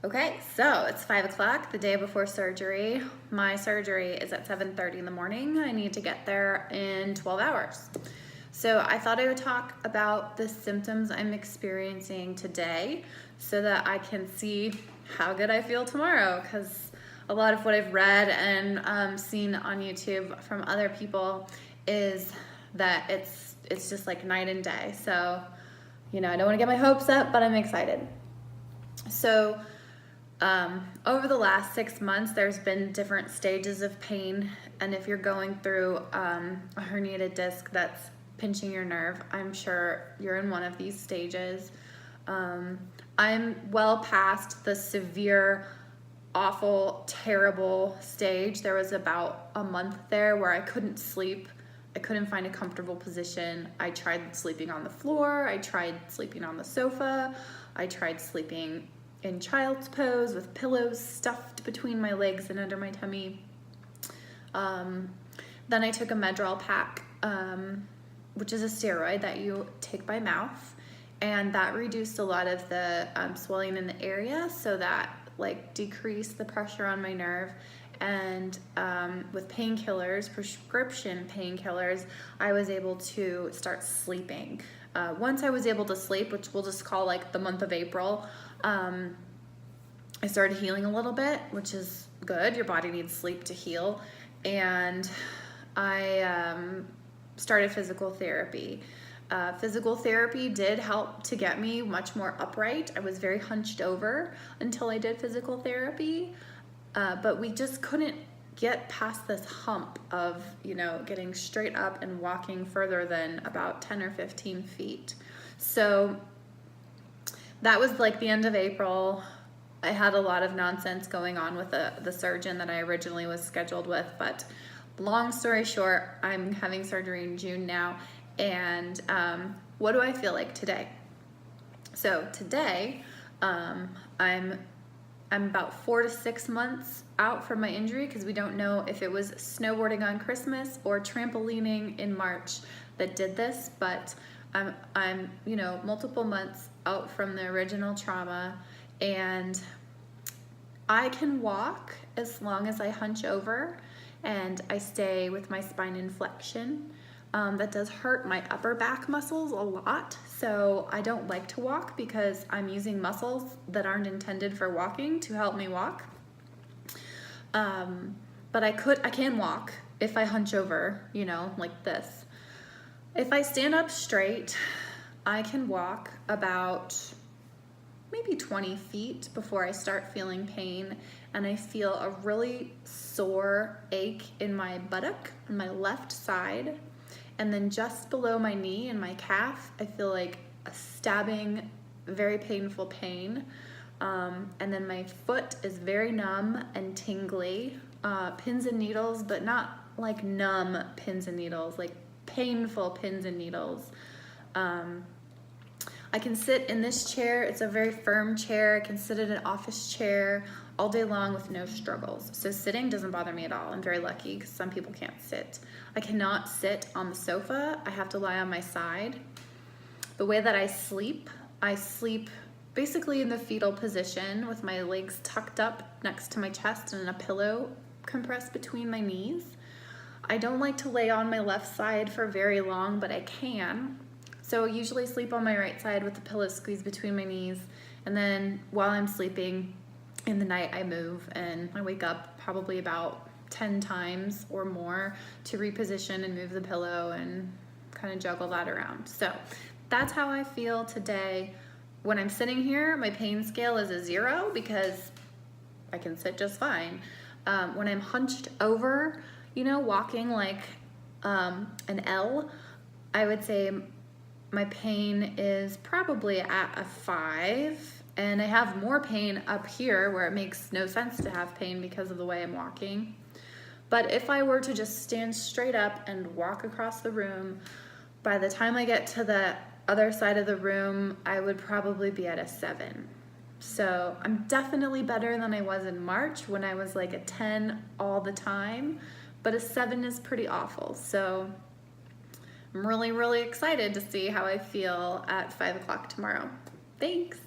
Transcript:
Okay, so it's 5 o'clock, the day before surgery. My surgery is at 7:30 in the morning. I need to get there in 12 hours. So I thought I would talk about the symptoms I'm experiencing today so that I can see how good I feel tomorrow, because a lot of what I've read and seen on YouTube from other people is that it's just like night and day. So, I don't want to get my hopes up, but I'm excited. So over the last 6 months, there's been different stages of pain, and if you're going through a herniated disc that's pinching your nerve, I'm sure you're in one of these stages. I'm well past the severe, awful, terrible stage. There was about a month there where I couldn't sleep. I couldn't find a comfortable position. I tried sleeping on the floor. I tried sleeping on the sofa. I tried sleeping in child's pose with pillows stuffed between my legs and under my tummy. Then I took a Medrol pack, which is a steroid that you take by mouth, and that reduced a lot of the swelling in the area, so that decreased the pressure on my nerve. And with painkillers, prescription painkillers, I was able to start sleeping. Once I was able to sleep, which we'll just call the month of April, I started healing a little bit, which is good. Your body needs sleep to heal. And I started physical therapy. Physical therapy did help to get me much more upright. I was very hunched over until I did physical therapy, but we just couldn't get past this hump of, getting straight up and walking further than about 10 or 15 feet. So that was the end of April. I had a lot of nonsense going on with the surgeon that I originally was scheduled with, but long story short, I'm having surgery in June now. And what do I feel like today? So today, I'm about 4 to 6 months out from my injury, because we don't know if it was snowboarding on Christmas or trampolining in March that did this, but I'm multiple months out from the original trauma, and I can walk as long as I hunch over and I stay with my spine in flexion. That does hurt my upper back muscles a lot, so I don't like to walk because I'm using muscles that aren't intended for walking to help me walk. But I can walk if I hunch over, like this. If I stand up straight, I can walk about maybe 20 feet before I start feeling pain, and I feel a really sore ache in my buttock on my left side. And then just below my knee and my calf, I feel like a stabbing, very painful pain. And then my foot is very numb and tingly. Pins and needles, but not like numb pins and needles, like painful pins and needles. I can sit in this chair. It's a very firm chair. I can sit in an office chair all day long with no struggles. So sitting doesn't bother me at all. I'm very lucky because some people can't sit. I cannot sit on the sofa. I have to lie on my side. The way that I sleep basically in the fetal position with my legs tucked up next to my chest and a pillow compressed between my knees. I don't like to lay on my left side for very long, but I can. So I usually sleep on my right side with the pillow squeezed between my knees. And then while I'm sleeping in the night, I move and I wake up probably about 10 times or more to reposition and move the pillow and kind of juggle that around. So that's how I feel today. When I'm sitting here, my pain scale is a 0 because I can sit just fine. When I'm hunched over, walking like an L, I would say my pain is probably at a 5. And I have more pain up here where it makes no sense to have pain because of the way I'm walking. But if I were to just stand straight up and walk across the room, by the time I get to the other side of the room, I would probably be at a 7. So I'm definitely better than I was in March when I was like a 10 all the time, but a 7 is pretty awful. So I'm really, really excited to see how I feel at 5 o'clock tomorrow. Thanks.